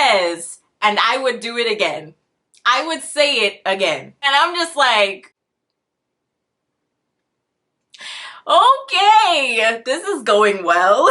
says, and I would do it again. I would say it again. And I'm just like, okay, this is going well.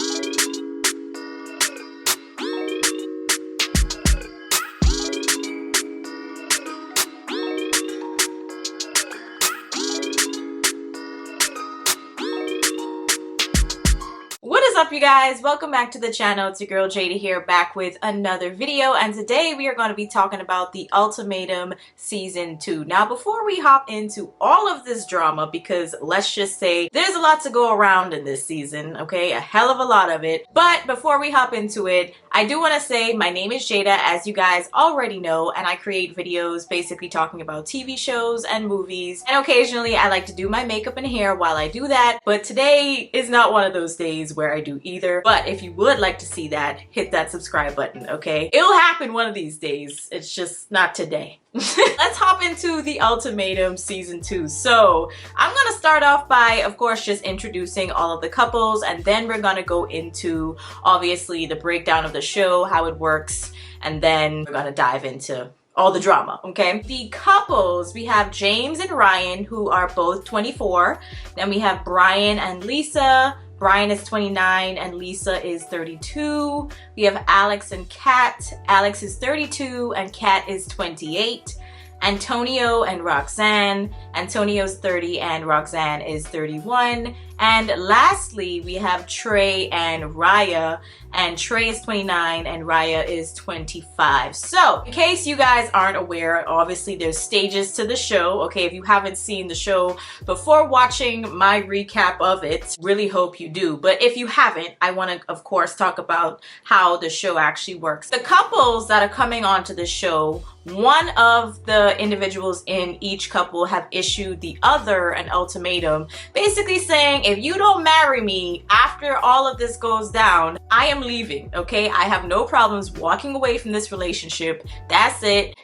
What is up, you guys? Welcome back to the channel. It's your girl Jada here, back with another video, and today we are going to be talking about the Ultimatum Season 2. Now, before we hop into all of this drama, because let's just say there's a lot to go around in this season, okay? A hell of a lot of it. But before we hop into it, I do want to say my name is Jada, as you guys already know, and I create videos basically talking about TV shows and movies, and occasionally I like to do my makeup and hair while I do that, but today is not one of those days where I do either. But if you would like to see that, hit that subscribe button, okay? It'll happen one of these days. It's just not today. Let's hop into the Ultimatum Season 2. So I'm gonna start off by, of course, just introducing all of the couples, and then we're gonna go into, obviously, the breakdown of the show, how it works, and then we're gonna dive into all the drama, okay? The couples, we have James and Ryan, who are both 24. Then we have Brian and Lisa. Brian is 29 and Lisa is 32. We have Alex and Kat. Alex is 32 and Kat is 28. Antonio and Roxanne. Antonio's 30 and Roxanne is 31. And lastly, we have Trey and Raya, and Trey is 29 and Raya is 25. So, in case you guys aren't aware, obviously there's stages to the show, okay? If you haven't seen the show before watching my recap of it, really hope you do. But if you haven't, I want to, of course, talk about how the show actually works. The couples that are coming onto the show, one of the individuals in each couple have issued the other an ultimatum, basically saying, if you don't marry me after all of this goes down, I am leaving, okay? I have no problems walking away from this relationship. That's it.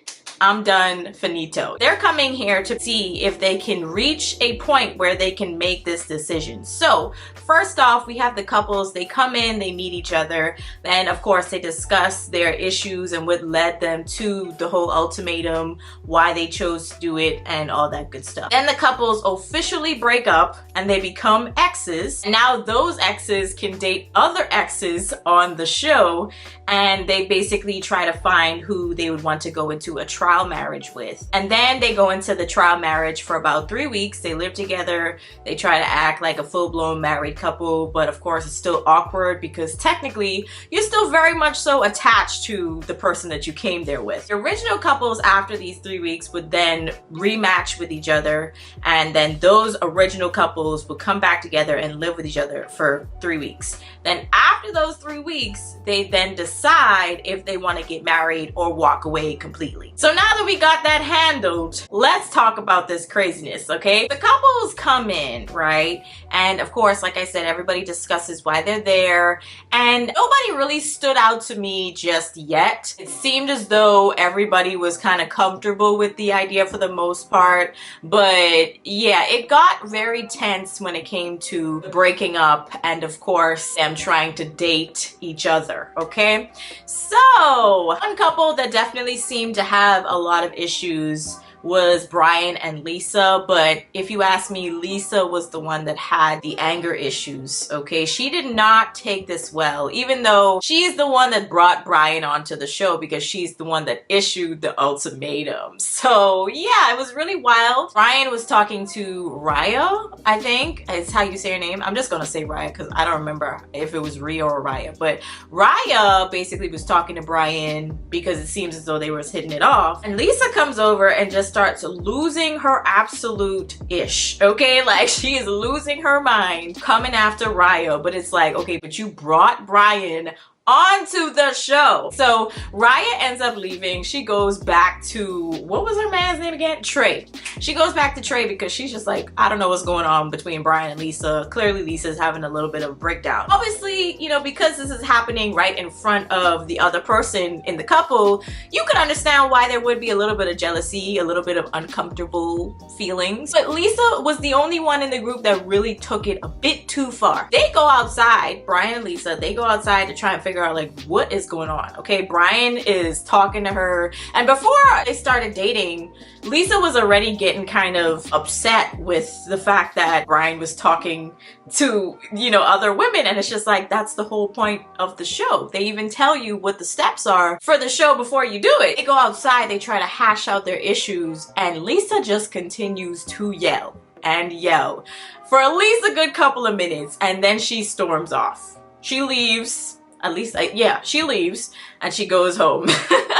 I'm done, finito. They're coming here to see if they can reach a point where they can make this decision. So first off, we have the couples. They come in, they meet each other. Then of course they discuss their issues and what led them to the whole ultimatum, why they chose to do it, and all that good stuff. Then the couples officially break up and they become exes. And now those exes can date other exes on the show, and they basically try to find who they would want to go into a trial marriage with. And then they go into the trial marriage for about 3 weeks. They live together. They try to act like a full-blown married couple, but of course it's still awkward because technically you're still very much so attached to the person that you came there with. The original couples after these 3 weeks would then rematch with each other, and then those original couples would come back together and live with each other for 3 weeks. Then after those 3 weeks, they then decide if they want to get married or walk away completely. So now that we got that handled, let's talk about this craziness, okay? The couples come in, right? And of course, like I said, everybody discusses why they're there, and nobody really stood out to me just yet. It seemed as though everybody was kind of comfortable with the idea for the most part, but yeah, it got very tense when it came to breaking up and of course them trying to date each other, okay? So one couple that definitely seemed to have a lot of issues was Brian and Lisa, but if you ask me, Lisa was the one that had the anger issues, okay? She did not take this well, even though she's the one that brought Brian onto the show because she's the one that issued the ultimatum. So yeah, it was really wild. Brian was talking to Raya, I think is how you say her name. I'm just gonna say Raya because I don't remember if it was Ria or Raya, but Raya basically was talking to Brian because it seems as though they were hitting it off, and Lisa comes over and just starts losing her absolute ish, okay? Like, she is losing her mind coming after Raya, but it's like, okay, but you brought Brian onto the show. So Raya ends up leaving. She goes back to, what was her man's name again? Trey. She goes back to Trey because she's just like, I don't know what's going on between Brian and Lisa. Clearly Lisa's having a little bit of a breakdown. Obviously, you know, because this is happening right in front of the other person in the couple, you can understand why there would be a little bit of jealousy, a little bit of uncomfortable feelings. But Lisa was the only one in the group that really took it a bit too far. They go outside, Brian and Lisa, they go outside to try and figure figure out like what is going on. Okay, Brian is talking to her, and before they started dating, Lisa was already getting kind of upset with the fact that Brian was talking to, you know, other women, and it's just like, that's the whole point of the show. They even tell you what the steps are for the show before you do it. They go outside, they try to hash out their issues, and Lisa just continues to yell and yell for at least a good couple of minutes, and then she storms off. She leaves, at least, yeah, she leaves, and she goes home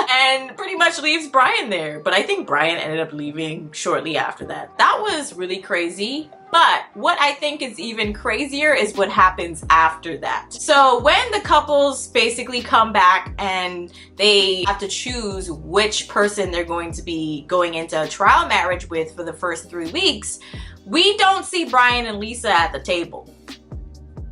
and pretty much leaves Brian there. But I think Brian ended up leaving shortly after that. That was really crazy. But what I think is even crazier is what happens after that. So when the couples basically come back and they have to choose which person they're going to be going into a trial marriage with for the first 3 weeks, we don't see Brian and Lisa at the table.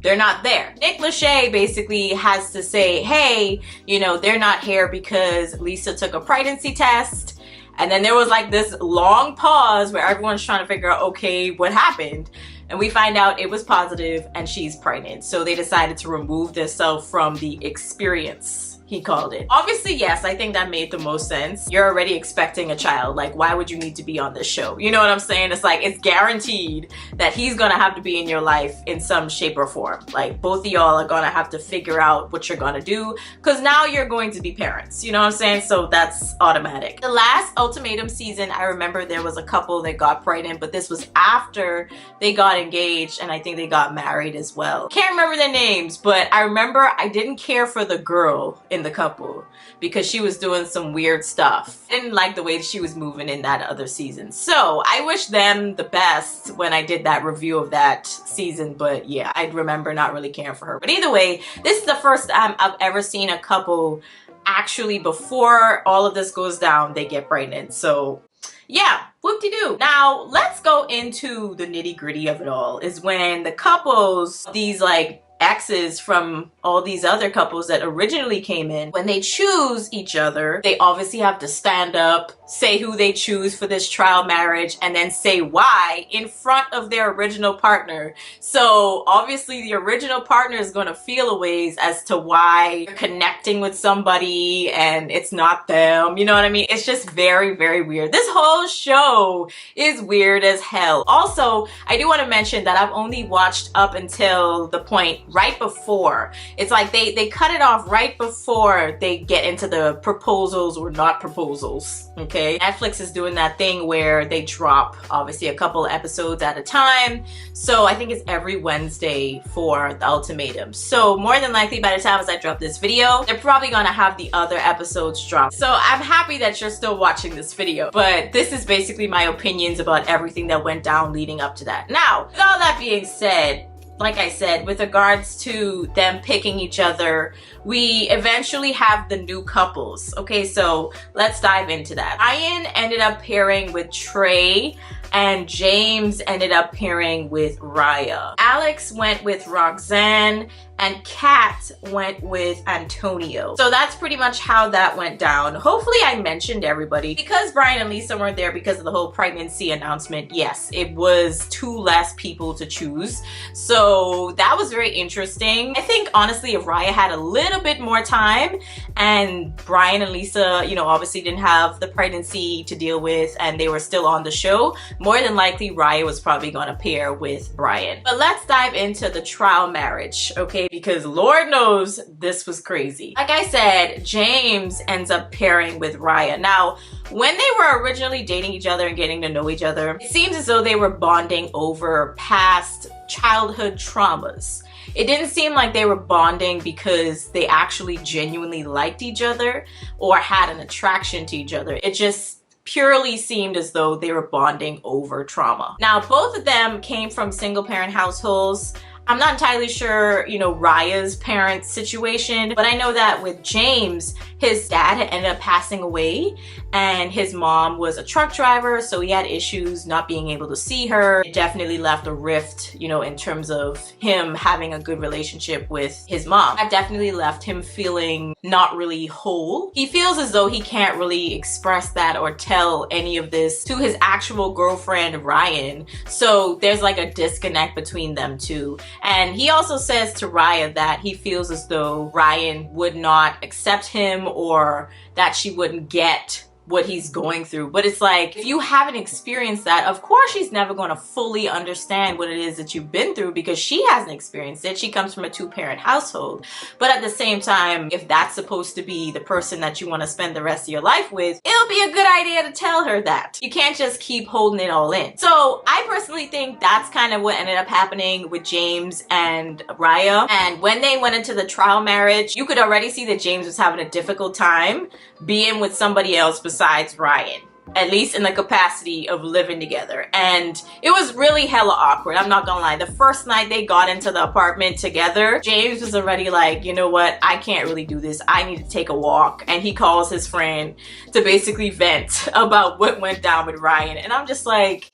They're not there. Nick Lachey basically has to say, hey, you know, they're not here because Lisa took a pregnancy test. And then there was like this long pause where everyone's trying to figure out, okay, what happened? And we find out it was positive and she's pregnant. So they decided to remove themselves from the experience, he called it. Obviously, yes, I think that made the most sense. You're already expecting a child. Like, why would you need to be on this show? You know what I'm saying? It's like, it's guaranteed that he's gonna have to be in your life in some shape or form. Like, both of y'all are gonna have to figure out what you're gonna do, because now you're going to be parents. You know what I'm saying? So that's automatic. The last Ultimatum season, I remember there was a couple that got pregnant, but this was after they got engaged, and I think they got married as well. Can't remember their names, but I remember I didn't care for the girl in the couple because she was doing some weird stuff. I didn't like the way she was moving in that other season. So I wish them the best when I did that review of that season, but yeah, I remember not really caring for her. But either way, this is the first time I've ever seen a couple actually, before all of this goes down, they get pregnant. So yeah, whoop-de-doo. Now let's go into the nitty-gritty of it all. Is when the couples, these like exes from all these other couples that originally came in, when they choose each other, they obviously have to stand up, say who they choose for this trial marriage, and then say why in front of their original partner. So obviously the original partner is going to feel a ways as to why you're connecting with somebody and it's not them. You know what I mean? It's just very, very weird. This whole show is weird as hell. Also, I do want to mention that I've only watched up until the point right before. It's like they cut it off right before they get into the proposals or not proposals. Okay, Netflix is doing that thing where they drop obviously a couple episodes at a time. So I think it's every Wednesday for the Ultimatum. So more than likely by the time as I drop this video, they're probably gonna have the other episodes drop. So I'm happy that you're still watching this video, but this is basically my opinions about everything that went down leading up to that. Now, with all that being said, like I said, with regards to them picking each other, we eventually have the new couples. Okay, so let's dive into that. Ryan ended up pairing with Trey, and James ended up pairing with Raya. Alex went with Roxanne, and Kat went with Antonio. So that's pretty much how that went down. Hopefully I mentioned everybody. Because Brian and Lisa weren't there because of the whole pregnancy announcement, yes, it was 2 less people to choose. So that was very interesting. I think honestly if Raya had a little bit more time and Brian and Lisa, you know, obviously didn't have the pregnancy to deal with and they were still on the show, more than likely Raya was probably gonna pair with Brian. But let's dive into the trial marriage, okay? Because Lord knows this was crazy. Like I said, James ends up pairing with Raya. Now, when they were originally dating each other and getting to know each other, it seems as though they were bonding over past childhood traumas. It didn't seem like they were bonding because they actually genuinely liked each other or had an attraction to each other. It just purely seemed as though they were bonding over trauma. Now, both of them came from single parent households. I'm not entirely sure, you know, Raya's parents' situation, but I know that with James, his dad had ended up passing away and his mom was a truck driver, so he had issues not being able to see her. It definitely left a rift, you know, in terms of him having a good relationship with his mom. That definitely left him feeling not really whole. He feels as though he can't really express that or tell any of this to his actual girlfriend, Ryan. So there's like a disconnect between them two. And he also says to Raya that he feels as though Ryan would not accept him, or that she wouldn't get what he's going through. But it's like, if you haven't experienced that, of course she's never going to fully understand what it is that you've been through, because she hasn't experienced it. She comes from a two-parent household. But at the same time, if that's supposed to be the person that you want to spend the rest of your life with, it'll be a good idea to tell her that. You can't just keep holding it all in. So I personally think that's kind of what ended up happening with James and Raya. And when they went into the trial marriage, you could already see that James was having a difficult time being with somebody else besides Ryan, at least in the capacity of living together. And it was really hella awkward, I'm not gonna lie. The first night they got into the apartment together, James was already like, you know what, I can't really do this, I need to take a walk. And he calls his friend to basically vent about what went down with Ryan. And I'm just like,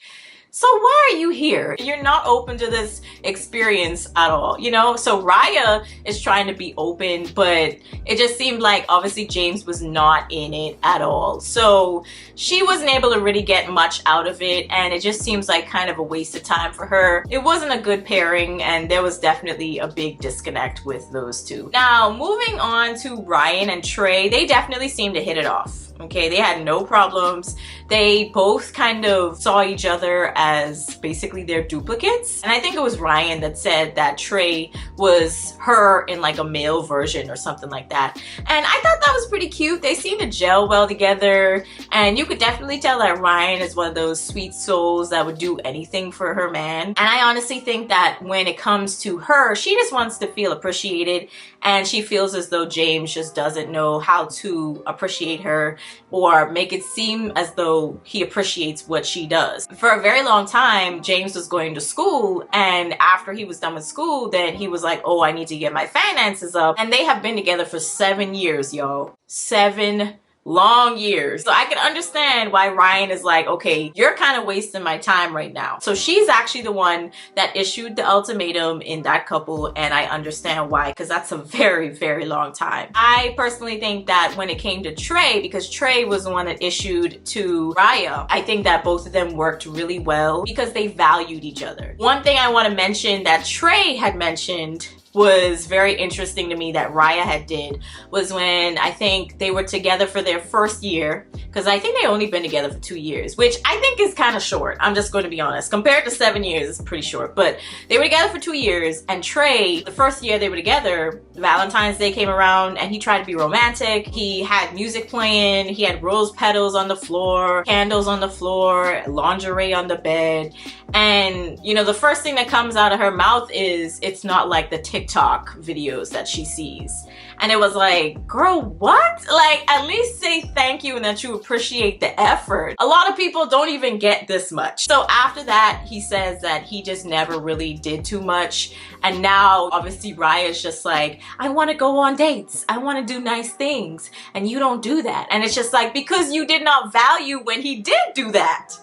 so why are you here? You're not open to this experience at all, you know? So Raya is trying to be open, but it just seemed like obviously James was not in it at all. So she wasn't able to really get much out of it, and it just seems like kind of a waste of time for her. It wasn't a good pairing, and there was definitely a big disconnect with those two. Now, moving on to Ryan and Trey, they definitely seemed to hit it off. Okay, they had no problems. They both kind of saw each other as basically their duplicates. And I think it was Ryan that said that Trey was her in like a male version or something like that. And I thought that was pretty cute. They seemed to gel well together. And you could definitely tell that Ryan is one of those sweet souls that would do anything for her man. And I honestly think that when it comes to her, she just wants to feel appreciated. And she feels as though James just doesn't know how to appreciate her or make it seem as though he appreciates what she does. For a very long time, James was going to school, and after he was done with school, then he was like, oh, I need to get my finances up. And they have been together for 7 years, y'all. 7 long years. So I can understand why Ryan is like, okay, you're kind of wasting my time right now. So she's actually the one that issued the ultimatum in that couple, and I understand why, because that's a very, very long time. I personally think that when it came to Trey, because Trey was the one that issued to Raya, I think that both of them worked really well because they valued each other. One thing I want to mention that Trey had mentioned was very interesting to me that Raya had did was when I think they were together for their first year, because I think they only been together for 2 years, which I think is kind of short. I'm just going to be honest. Compared to 7 years, it's pretty short. But they were together for 2 years, and Trey, the first year they were together, Valentine's Day came around and he tried to be romantic. He had music playing, he had rose petals on the floor, candles on the floor, lingerie on the bed. And you know, the first thing that comes out of her mouth is, it's not like the TikTok videos that she sees. And it was like, girl, what? Like, at least say thank you and that you appreciate the effort. A lot of people don't even get this much. So after that, he says that he just never really did too much. And now obviously Raya's just like, I want to go on dates, I want to do nice things, and you don't do that. And it's just like, because you did not value when he did do that.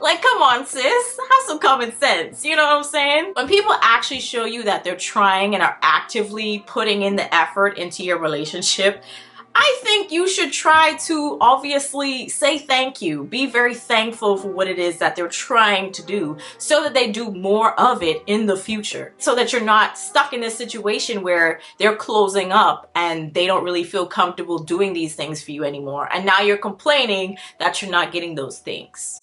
Like, come on, sis, have some common sense, you know what I'm saying? When people actually show you that they're trying and are actively putting in the effort into your relationship, I think you should try to obviously say thank you. Be very thankful for what it is that they're trying to do so that they do more of it in the future. So that you're not stuck in this situation where they're closing up and they don't really feel comfortable doing these things for you anymore. And now you're complaining that you're not getting those things.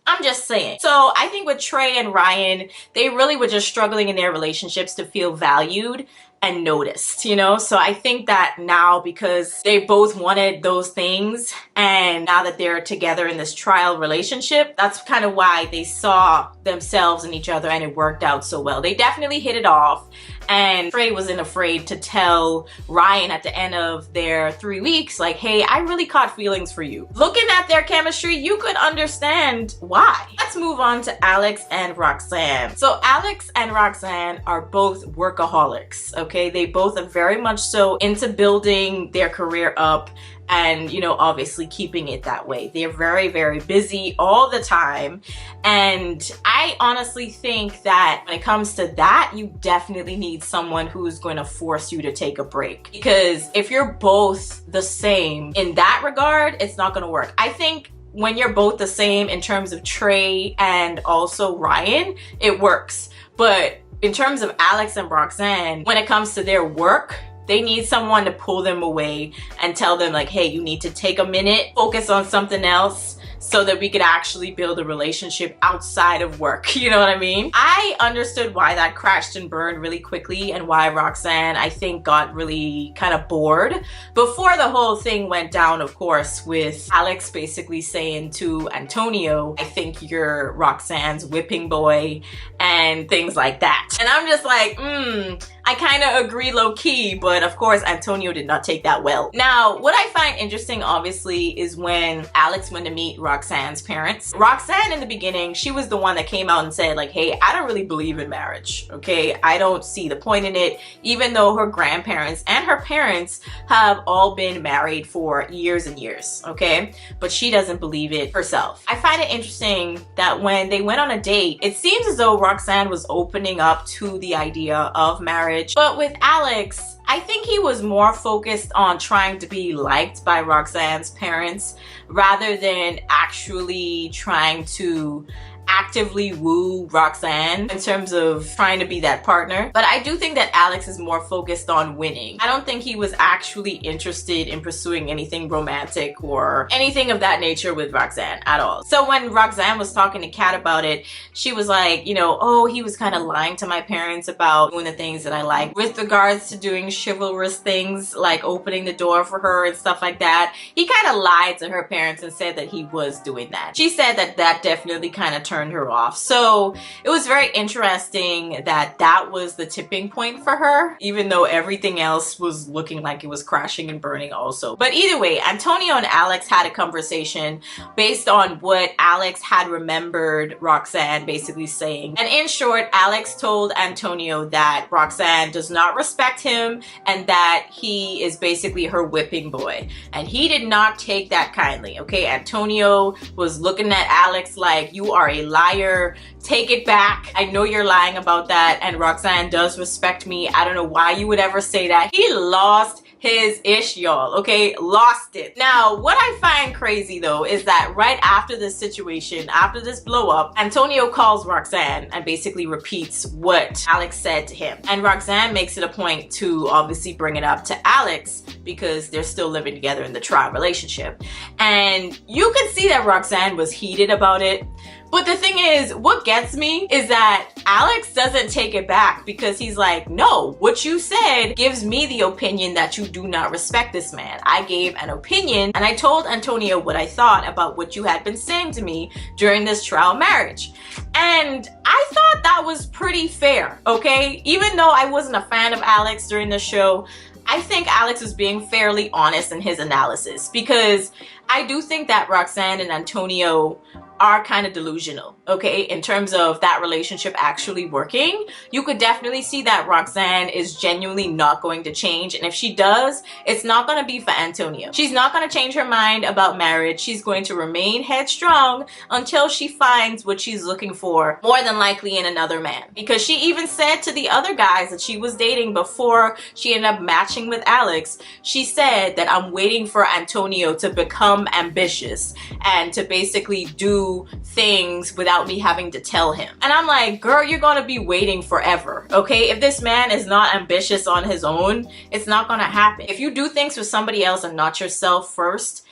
I'm just saying. So I think with Trey and Ryan, they really were just struggling in their relationships to feel valued and noticed, you know? So I think that now, because they both wanted those things, and now that they're together in this trial relationship, that's kind of why they saw themselves in each other and it worked out so well. They definitely hit it off. And Trey wasn't afraid to tell Ryan at the end of their 3 weeks, like, hey, I really caught feelings for you. Looking at their chemistry, you could understand why. Let's move on to Alex and Roxanne. So Alex and Roxanne are both workaholics, okay? They both are very much so into building their career up and, you know, obviously keeping it that way. They're very, very busy all the time. And I honestly think that when it comes to that, you definitely need someone who's going to force you to take a break. Because if you're both the same in that regard, it's not going to work. I think when you're both the same in terms of Trey and also Ryan, it works. But in terms of Alex and Roxanne, when it comes to their work, they need someone to pull them away and tell them like, hey, you need to take a minute, focus on something else, so that we could actually build a relationship outside of work. You know what I mean? I understood why that crashed and burned really quickly, and why Roxanne, I think, got really kind of bored before the whole thing went down, of course, with Alex basically saying to Antonio, I think you're Roxanne's whipping boy, and things like that. And I'm just like, I kind of agree low-key, but of course Antonio did not take that well. Now, what I find interesting, obviously, is when Alex went to meet Roxanne's parents. Roxanne, in the beginning, she was the one that came out and said like, hey, I don't really believe in marriage, okay? I don't see the point in it, even though her grandparents and her parents have all been married for years and years, okay? But she doesn't believe it herself. I find it interesting that when they went on a date, it seems as though Roxanne was opening up to the idea of marriage. But with Alex, I think he was more focused on trying to be liked by Roxanne's parents rather than actually trying to actively woo Roxanne in terms of trying to be that partner. But I do think that Alex is more focused on winning. I don't think he was actually interested in pursuing anything romantic or anything of that nature with Roxanne at all. So when Roxanne was talking to Kat about it, she was like, you know, oh, he was kind of lying to my parents about doing the things that I like with regards to doing chivalrous things like opening the door for her and stuff like that. He kind of lied to her parents and said that he was doing that. She said that that definitely kind of turned her off. So it was very interesting that that was the tipping point for her, even though everything else was looking like it was crashing and burning also. But either way, Antonio and Alex had a conversation based on what Alex had remembered Roxanne basically saying. And in short, Alex told Antonio that Roxanne does not respect him and that he is basically her whipping boy. And he did not take that kindly, okay? Antonio was looking at Alex like, you are a liar, take it back, I know you're lying about that, and Roxanne does respect me, I don't know why you would ever say that. He lost his ish, y'all, okay? Lost it. Now, what I find crazy though is that right after this situation, after this blow up, Antonio calls Roxanne and basically repeats what Alex said to him. And Roxanne makes it a point to obviously bring it up to Alex because they're still living together in the trial relationship. And you can see that Roxanne was heated about it. But the thing is, what gets me is that Alex doesn't take it back because he's like, no, what you said gives me the opinion that you do not respect this man. I gave an opinion and I told Antonio what I thought about what you had been saying to me during this trial marriage. And I thought that was pretty fair, okay? Even though I wasn't a fan of Alex during the show, I think Alex is being fairly honest in his analysis because I do think that Roxanne and Antonio are kind of delusional, okay, in terms of that relationship actually working. You could definitely see that Roxanne is genuinely not going to change, and if she does, it's not going to be for Antonio. She's not going to change her mind about marriage. She's going to remain headstrong until she finds what she's looking for, more than likely in another man. Because she even said to the other guys that she was dating before she ended up matching with Alex, she said that I'm waiting for Antonio to become ambitious and to basically do things without me having to tell him. And I'm like, girl, you're gonna be waiting forever, okay? If this man is not ambitious on his own, it's not gonna happen. If you do things for somebody else and not yourself first,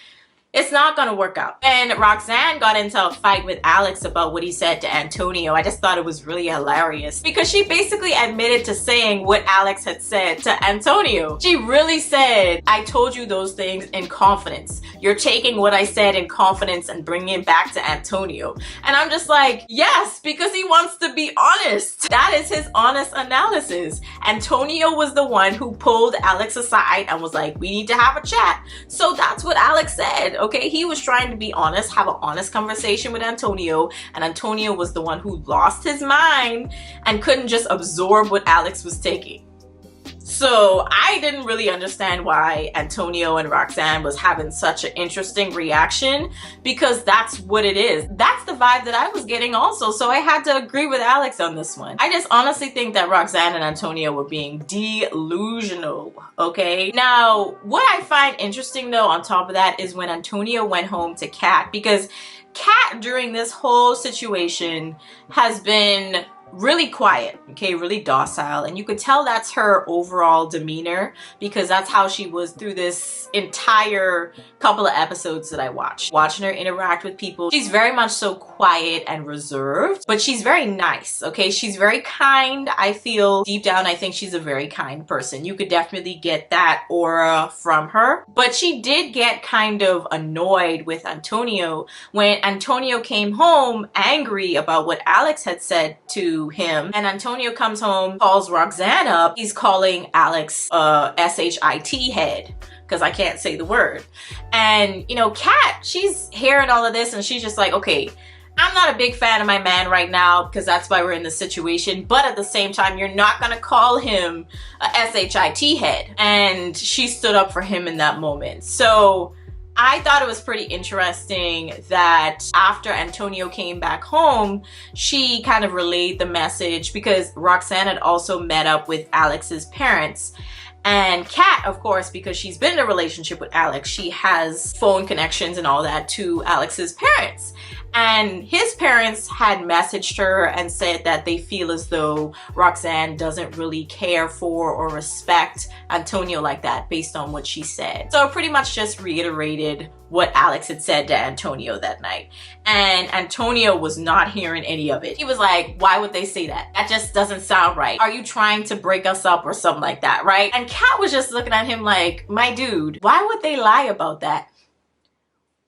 it's not gonna work out. And Roxanne got into a fight with Alex about what he said to Antonio. I just thought it was really hilarious because she basically admitted to saying what Alex had said to Antonio. She really said, I told you those things in confidence. You're taking what I said in confidence and bringing it back to Antonio. And I'm just like, yes, because he wants to be honest. That is his honest analysis. Antonio was the one who pulled Alex aside and was like, we need to have a chat. So that's what Alex said. Okay, he was trying to be honest, have an honest conversation with Antonio, and Antonio was the one who lost his mind and couldn't just absorb what Alex was taking. So I didn't really understand why Antonio and Roxanne was having such an interesting reaction, because that's what it is. That's the vibe that I was getting also. So I had to agree with Alex on this one. I just honestly think that Roxanne and Antonio were being delusional, okay? Now, what I find interesting though on top of that is when Antonio went home to Kat, because Kat during this whole situation has been really quiet, okay, really docile, and you could tell that's her overall demeanor because that's how she was through this entire couple of episodes that I watched. Watching her interact with people, she's very much so quiet and reserved, but she's very nice, okay? She's very kind. I feel deep down, I think she's a very kind person. You could definitely get that aura from her, but she did get kind of annoyed with Antonio when Antonio came home angry about what Alex had said to him, and Antonio comes home, calls Roxanne up. He's calling Alex shit head because I can't say the word. And you know, Kat, she's hearing all of this and she's just like, okay, I'm not a big fan of my man right now because that's why we're in this situation, but at the same time, you're not gonna call him a shit head. And she stood up for him in that moment. So I thought it was pretty interesting that after Antonio came back home, she kind of relayed the message because Roxanne had also met up with Alex's parents. And Kat, of course, because she's been in a relationship with Alex, she has phone connections and all that to Alex's parents. And his parents had messaged her and said that they feel as though Roxanne doesn't really care for or respect Antonio like that based on what she said. So it pretty much just reiterated what Alex had said to Antonio that night. And Antonio was not hearing any of it. He was like, why would they say that? That just doesn't sound right. Are you trying to break us up or something like that, right? And Kat was just looking at him like, my dude, why would they lie about that?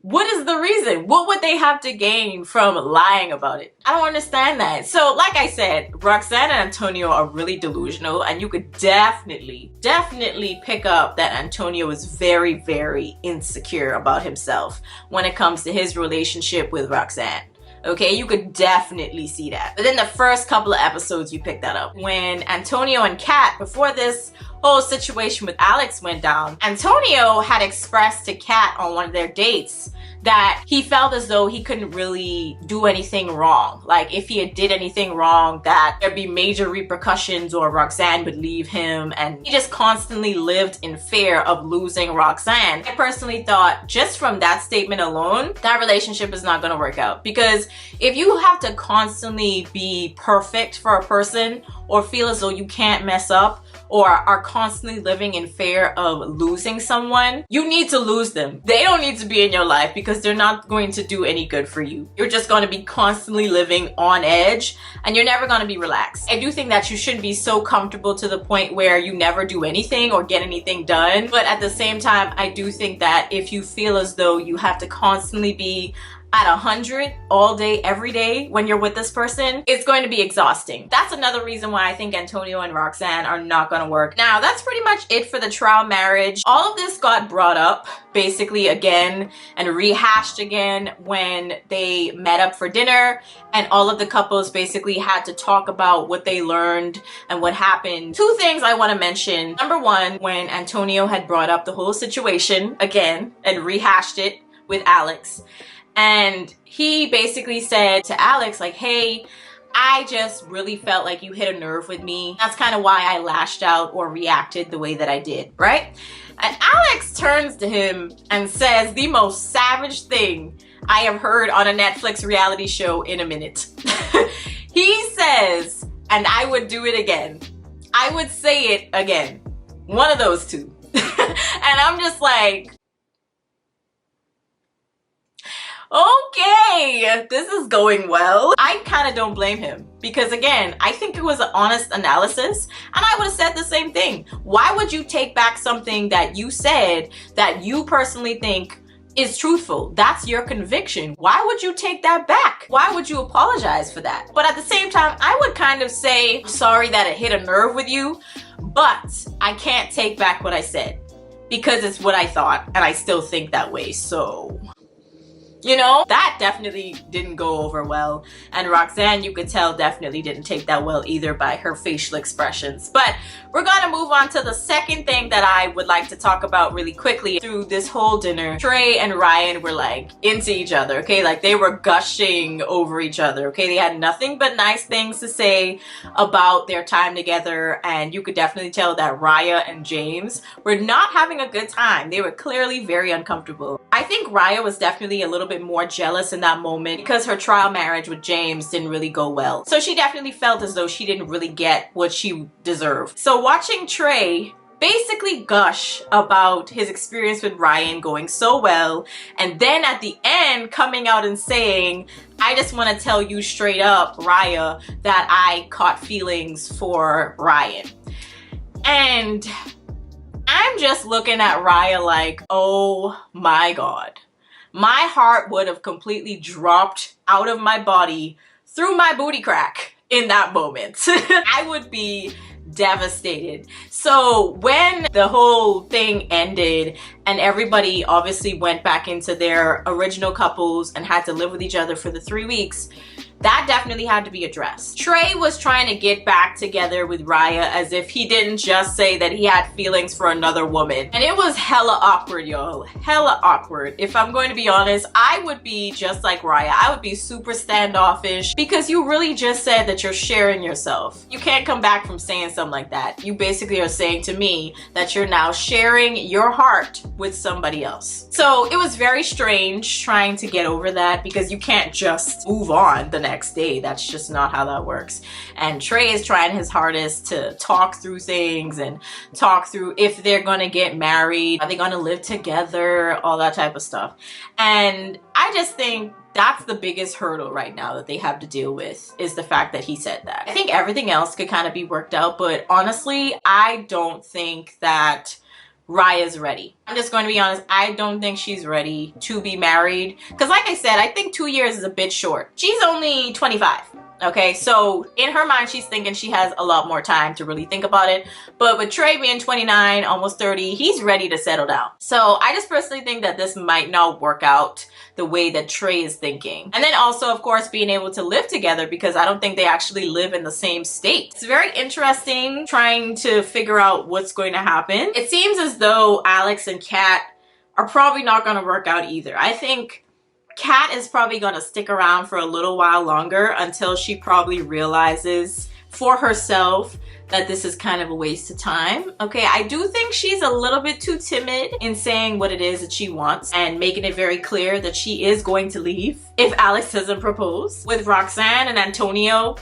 What is the reason? What would they have to gain from lying about it? I don't understand that. So like I said, Roxanne and Antonio are really delusional, and you could definitely pick up that Antonio is very, very insecure about himself when it comes to his relationship with Roxanne. Okay, you could definitely see that. But in the first couple of episodes, you pick that up. When Antonio and Kat, before this whole situation with Alex went down, Antonio had expressed to Kat on one of their dates that he felt as though he couldn't really do anything wrong. Like if he had did anything wrong, that there'd be major repercussions or Roxanne would leave him, and he just constantly lived in fear of losing Roxanne. I personally thought just from that statement alone, that relationship is not gonna work out, because if you have to constantly be perfect for a person or feel as though you can't mess up or are constantly living in fear of losing someone, you need to lose them. They don't need to be in your life because they're not going to do any good for you. You're just going to be constantly living on edge and you're never going to be relaxed. I do think that you shouldn't be so comfortable to the point where you never do anything or get anything done. But at the same time, I do think that if you feel as though you have to constantly be at 100 all day, every day when you're with this person, it's going to be exhausting. That's another reason why I think Antonio and Roxanne are not going to work. Now, that's pretty much it for the trial marriage. All of this got brought up basically again and rehashed again when they met up for dinner, and all of the couples basically had to talk about what they learned and what happened. Two things I want to mention. Number one, when Antonio had brought up the whole situation again and rehashed it with Alex, and he basically said to Alex, like, hey, I just really felt like you hit a nerve with me. That's kind of why I lashed out or reacted the way that I did, right? And Alex turns to him and says the most savage thing I have heard on a Netflix reality show in a minute. He says, and I would do it again. I would say it again. One of those two. And I'm just like, okay, this is going well. I kind of don't blame him because again, I think it was an honest analysis and I would have said the same thing. Why would you take back something that you said that you personally think is truthful? That's your conviction. Why would you take that back? Why would you apologize for that? But at the same time, I would kind of say, sorry that it hit a nerve with you, but I can't take back what I said because it's what I thought and I still think that way. So, you know, that definitely didn't go over well. And Roxanne, you could tell, definitely didn't take that well either by her facial expressions. But we're gonna move on to the second thing that I would like to talk about really quickly. Through this whole dinner, Trey and Ryan were like into each other, okay? Like they were gushing over each other, okay? They had nothing but nice things to say about their time together. And you could definitely tell that Raya and James were not having a good time. They were clearly very uncomfortable. I I think Raya was definitely a little bit more jealous in that moment because her trial marriage with James didn't really go well. So she definitely felt as though she didn't really get what she deserved. So watching Trey basically gush about his experience with Ryan going so well, and then at the end coming out and saying, I just want to tell you straight up, Raya, that I caught feelings for Ryan. And I'm just looking at Raya like, oh my God. My heart would have completely dropped out of my body through my booty crack in that moment. I would be devastated. So when the whole thing ended and everybody obviously went back into their original couples and had to live with each other for the 3 weeks, that definitely had to be addressed. Trey was trying to get back together with Raya as if he didn't just say that he had feelings for another woman. And it was hella awkward, y'all. Hella awkward. If I'm going to be honest, I would be just like Raya. I would be super standoffish because you really just said that you're sharing yourself. You can't come back from saying something like that. You basically are saying to me that you're now sharing your heart with somebody else. So it was very strange trying to get over that because you can't just move on the next day. That's just not how that works. And Trey is trying his hardest to talk through things and talk through if they're gonna get married, are they gonna live together, all that type of stuff. And I just think that's the biggest hurdle right now that they have to deal with, is the fact that he said that. I think everything else could kind of be worked out, but honestly, I don't think that Raya's ready. I'm just going to be honest, I don't think she's ready to be married. Because like I said, I think 2 years is a bit short. She's only 25. Okay, so in her mind, she's thinking she has a lot more time to really think about it. But with Trey being 29, almost 30, he's ready to settle down. So I just personally think that this might not work out the way that Trey is thinking. And then also, of course, being able to live together, because I don't think they actually live in the same state. It's very interesting trying to figure out what's going to happen. It seems as though Alex and Kat are probably not going to work out either. I think Kat is probably going to stick around for a little while longer until she probably realizes for herself that this is kind of a waste of time. Okay, I do think she's a little bit too timid in saying what it is that she wants and making it very clear that she is going to leave if Alex doesn't propose. With Roxanne and Antonio,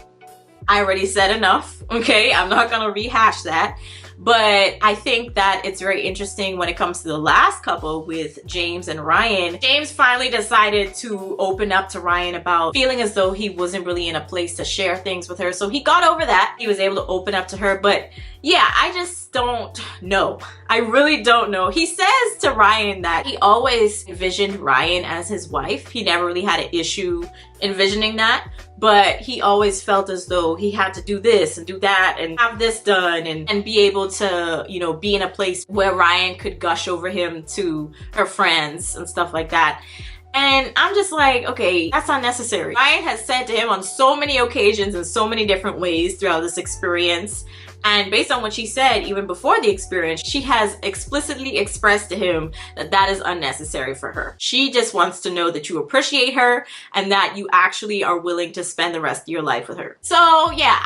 I already said enough. Okay, I'm not gonna rehash that. But I think that it's very interesting when it comes to the last couple with James and Ryan. James finally decided to open up to Ryan about feeling as though he wasn't really in a place to share things with her. So he got over that. He was able to open up to her. But yeah, I just don't know. I really don't know. He says to Ryan that he always envisioned Ryan as his wife. He never really had an issue envisioning that, but he always felt as though he had to do this and do that and have this done and be able to, you know, be in a place where Ryan could gush over him to her friends and stuff like that. And I'm just like, okay, that's unnecessary. Ryan has said to him on so many occasions in so many different ways throughout this experience. And based on what she said, even before the experience, she has explicitly expressed to him that that is unnecessary for her. She just wants to know that you appreciate her and that you actually are willing to spend the rest of your life with her. So yeah,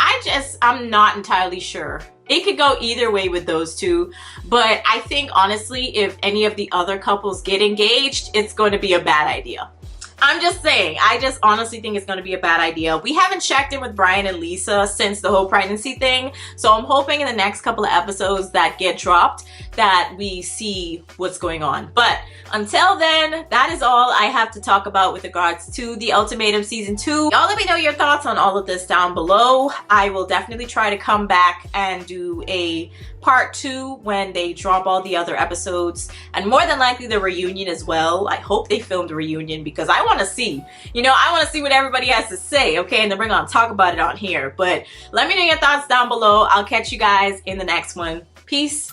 I'm not entirely sure. It could go either way with those two, but I think honestly, if any of the other couples get engaged, it's going to be a bad idea. I'm just saying, I just honestly think it's going to be a bad idea. We haven't checked in with Brian and Lisa since the whole pregnancy thing, so I'm hoping in the next couple of episodes that get dropped that we see what's going on. But until then, that is all I have to talk about with regards to the Ultimatum Season 2. Y'all let me know your thoughts on all of this down below. I will definitely try to come back and do a part 2 when they drop all the other episodes, and more than likely the reunion as well. I hope they filmed a reunion because I want to see, you know, I want to see what everybody has to say, okay? And then we're going to talk about it on here. But let me know your thoughts down below. I'll catch you guys in the next one. Peace.